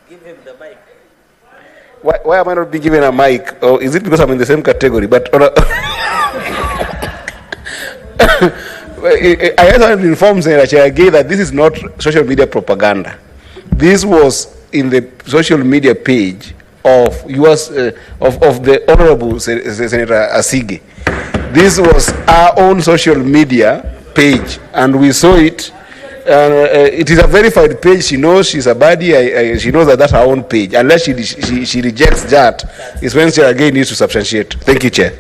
Give him the mic. Why am I not being given a mic? Or is it because I'm in the same category? But I have to inform Senator Cherargei that this is not social media propaganda. This was in the social media page of US of the Honorable Senator Asige. This was our own social media page, and we saw it. It is a verified page. She knows she's a baddie. She knows that that's her own page. Unless she rejects that, is when Cherargei needs to substantiate. Thank you, Chair.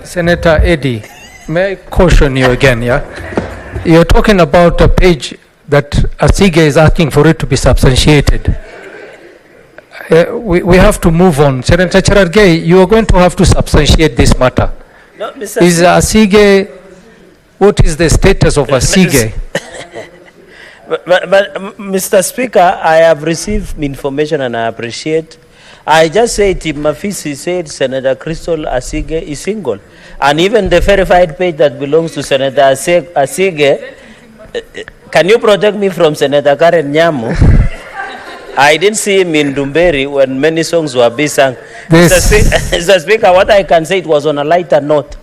Senator Eddie, may I caution you again, yeah? You're talking about a page that Asige is asking for it to be substantiated. We have to move on. Senator Cherargei, you are going to have to substantiate this matter. No, Mr. Is Asige, what is the status of Asige? But Mr. Speaker, I have received information and I appreciate. I just said Tim Mafisi said Senator Crystal Asige is single. And even the verified page that belongs to Senator Asige, can you protect me from Senator Karen Nyamu? I didn't see him in Dumberi when many songs were being sung. Mr. Speaker, what I can say, it was on a lighter note.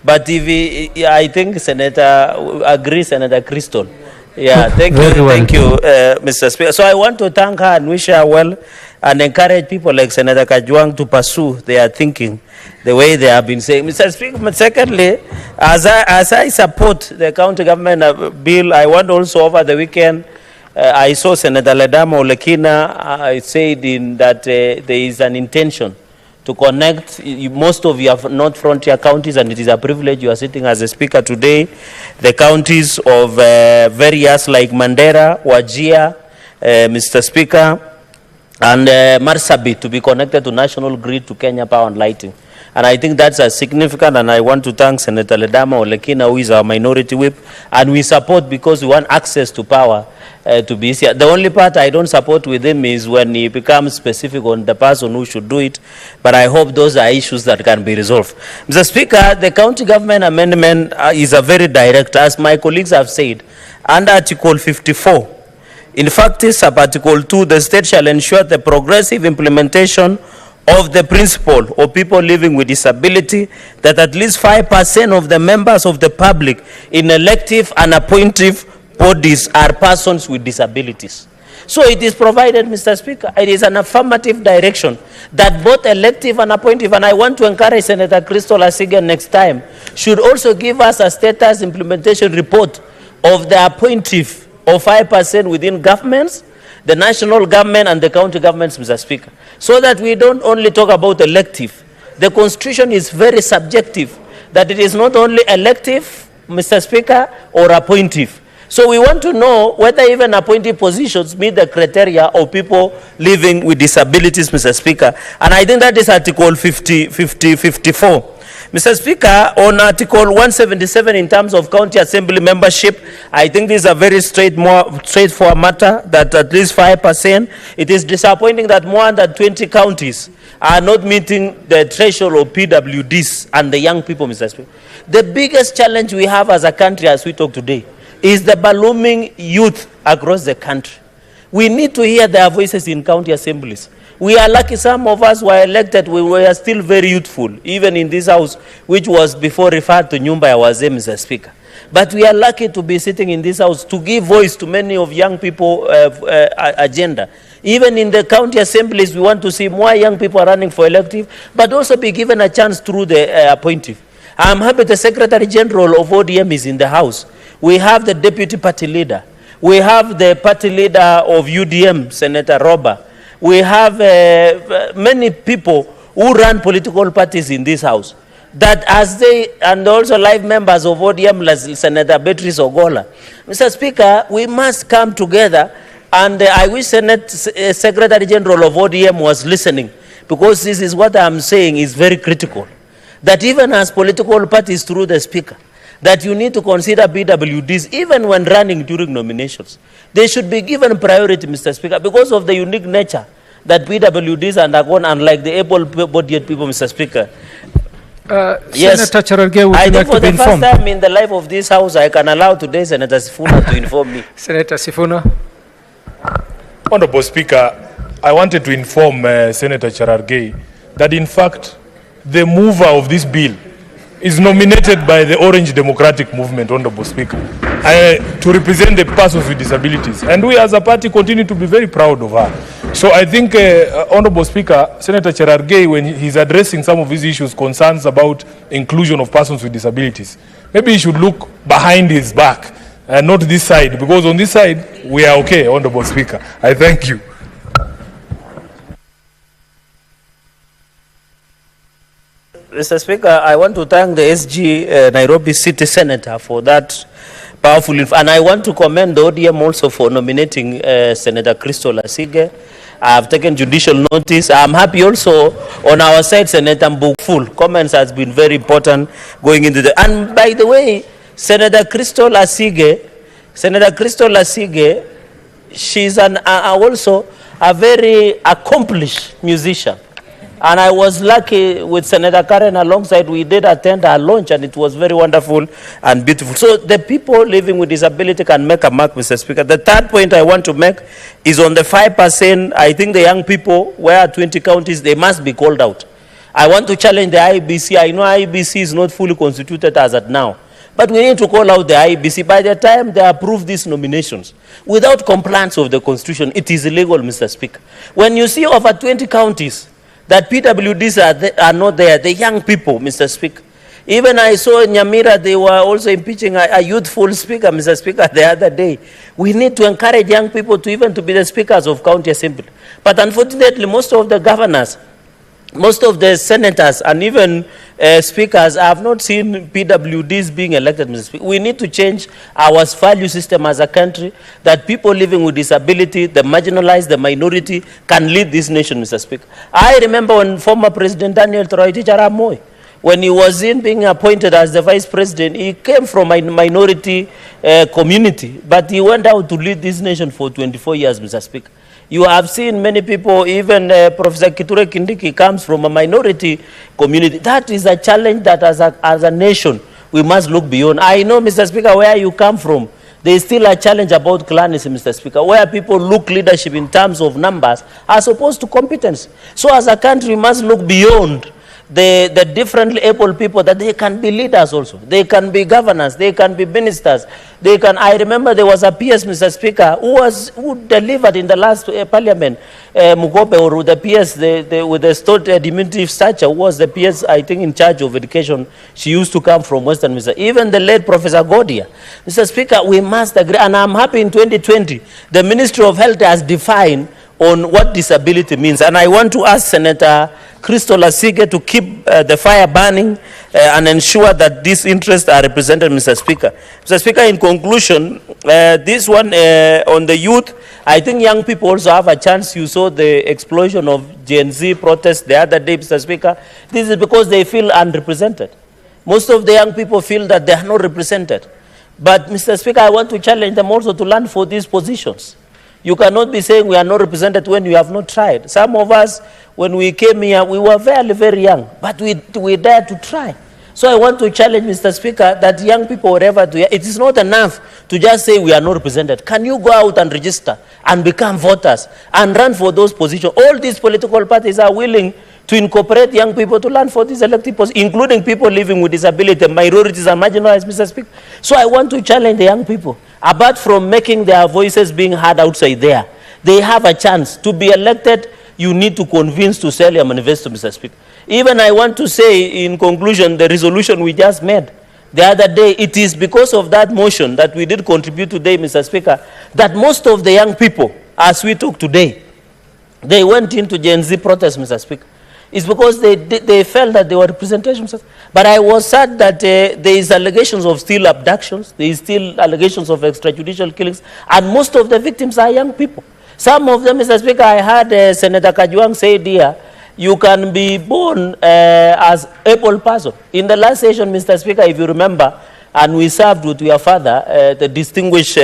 But if I think Senator agrees, Senator Crystal. Yeah, thank you, Mr. Speaker. So I want to thank her and wish her well and encourage people like Senator Kajwang to pursue their thinking the way they have been saying. Mr. Speaker, secondly, as I support the county government bill, I want also over the weekend, I saw Senator Ledama Olekina said that there is an intention to connect. Most of you are not frontier counties, and it is a privilege you are sitting as a speaker today. The counties of various like Mandera, Wajir, Mr. Speaker, and Marsabit to be connected to national grid to Kenya Power and Lighting. And I think that's a significant, and I want to thank Senator Ledama Olekina, who is our minority whip, and we support because we want access to power to be easier. The only part I don't support with him is when he becomes specific on the person who should do it, but I hope those are issues that can be resolved. Mr. Speaker, the county government amendment is a very direct, as my colleagues have said, under Article 54. In fact, sub-Article 2, the state shall ensure the progressive implementation of the principle of people living with disability, that at least 5% of the members of the public in elective and appointive bodies are persons with disabilities. So it is provided, Mr. Speaker, it is an affirmative direction that both elective and appointive, and I want to encourage Senator Crystal Asige next time, should also give us a status implementation report of the appointive of 5% within governments, the national government and the county governments, Mr. Speaker, so that we don't only talk about elective. The Constitution is very subjective, that it is not only elective, Mr. Speaker, or appointive. So we want to know whether even appointed positions meet the criteria of people living with disabilities, Mr. Speaker. And I think that is Article 54. Mr. Speaker, on Article 177 in terms of county assembly membership, I think this is a very straightforward matter, that at least 5%. It is disappointing that more than 20 counties are not meeting the threshold of PWDs and the young people, Mr. Speaker. The biggest challenge we have as a country as we talk today is the ballooning youth across the country. We need to hear their voices in county assemblies. We are lucky some of us were elected, we were still very youthful, even in this house, which was before referred to Nyumba ya Wazee, Mr. Speaker. But we are lucky to be sitting in this house to give voice to many of young people agenda. Even in the county assemblies, we want to see more young people running for elective, but also be given a chance through the appointive. I'm happy the Secretary General of ODM is in the house. We have the Deputy Party Leader. We have the Party Leader of UDM, Senator Roba. We have many people who run political parties in this house. That as they, and also live members of ODM, like Senator Beatrice Ogola. Mr. Speaker, we must come together, and I wish Secretary General of ODM was listening, because this is what I'm saying is very critical. That even as political parties through the Speaker, that you need to consider BWDs even when running during nominations. They should be given priority, Mr. Speaker, because of the unique nature that BWDs undergone, unlike the able-bodied people, Mr. Speaker. Yes, Senator Cherargei, would you like to be informed? I think for the first time in the life of this House, I can allow today Senator Sifuna to inform me. Senator Sifuna. Honorable Speaker, I wanted to inform Senator Cherargei that in fact the mover of this bill is nominated by the Orange Democratic Movement, Honorable Speaker, to represent the persons with disabilities. And we as a party continue to be very proud of her. So I think, Honorable Speaker, Senator Cherargei, when he's addressing some of these issues, concerns about inclusion of persons with disabilities, maybe he should look behind his back and not this side, because on this side, we are okay, Honorable Speaker. I thank you. Mr. Speaker, I want to thank the SG Nairobi City Senator for that powerful and I want to commend the ODM also for nominating Senator Crystal Asige. I have taken judicial notice. I'm happy also on our side, Senator Mbukful. Comments has been very important going into the... And by the way, Senator Crystal Asige, she's also a very accomplished musician. And I was lucky with Senator Karen alongside. We did attend our launch and it was very wonderful and beautiful. So the people living with disability can make a mark, Mr. Speaker. The third point I want to make is on the 5%. I think the young people, where 20 counties, they must be called out. I want to challenge the IEBC. I know IEBC is not fully constituted as at now. But we need to call out the IEBC. By the time they approve these nominations, without compliance of the Constitution, it is illegal, Mr. Speaker. When you see over 20 counties, that PWDs are not there, the young people, Mr. Speaker. Even I saw in Nyamira, they were also impeaching a youthful speaker, Mr. Speaker, the other day. We need to encourage young people to even to be the speakers of county assembly. But unfortunately, most of the governors, most of the senators and even speakers have not seen PWDs being elected, Mr. Speaker. We need to change our value system as a country that people living with disability, the marginalized, the minority, can lead this nation, Mr. Speaker. I remember when former President Daniel Toroitich Arap Moi, when he was being appointed as the vice president, he came from a minority community, but he went out to lead this nation for 24 years, Mr. Speaker. You have seen many people, even Professor Kithure Kindiki comes from a minority community. That is a challenge that as a nation, we must look beyond. I know, Mr. Speaker, where you come from, there is still a challenge about clanism, Mr. Speaker, where people look leadership in terms of numbers as opposed to competence. So as a country, we must look beyond the differently able people, that they can be leaders also. They can be governors, they can be ministers. They can. I remember there was a PS, Mr. Speaker, who delivered in the last parliament, Mugobe, or the PS with the stored diminutive stature, who was the PS, I think, in charge of education. She used to come from Western, Mr. Even the late Professor Godia. Mr. Speaker, we must agree, and I'm happy in 2020, the Ministry of Health has defined on what disability means. And I want to ask Senator Crystal Asige to keep the fire burning and ensure that these interests are represented, Mr. Speaker. Mr. Speaker, in conclusion, this one on the youth, I think young people also have a chance. You saw the explosion of Gen Z protests the other day, Mr. Speaker. This is because they feel unrepresented. Most of the young people feel that they are not represented. But, Mr. Speaker, I want to challenge them also to run for these positions. You cannot be saying we are not represented when you have not tried. Some of us, when we came here, we were very, very young, but we dared to try. So I want to challenge, Mr. Speaker, that young people, wherever they are, it is not enough to just say we are not represented. Can you go out and register and become voters and run for those positions? All these political parties are willing to incorporate young people to run for these elected positions, including people living with disability, minorities and marginalized, Mr. Speaker. So I want to challenge the young people. Apart from making their voices being heard outside there, they have a chance to be elected. You need to convince to sell your manifesto, Mr. Speaker. Even I want to say, in conclusion, the resolution we just made the other day, it is because of that motion that we did contribute today, Mr. Speaker, that most of the young people, as we talk today, they went into Gen Z protests, Mr. Speaker. It's because they felt that they were representations. But I was sad that there is allegations of still abductions, there is still allegations of extrajudicial killings, and most of the victims are young people. Some of them, Mr. Speaker, I heard Senator Kajwang say, dear, you can be born as able person. In the last session, Mr. Speaker, if you remember, and we served with your father, the distinguished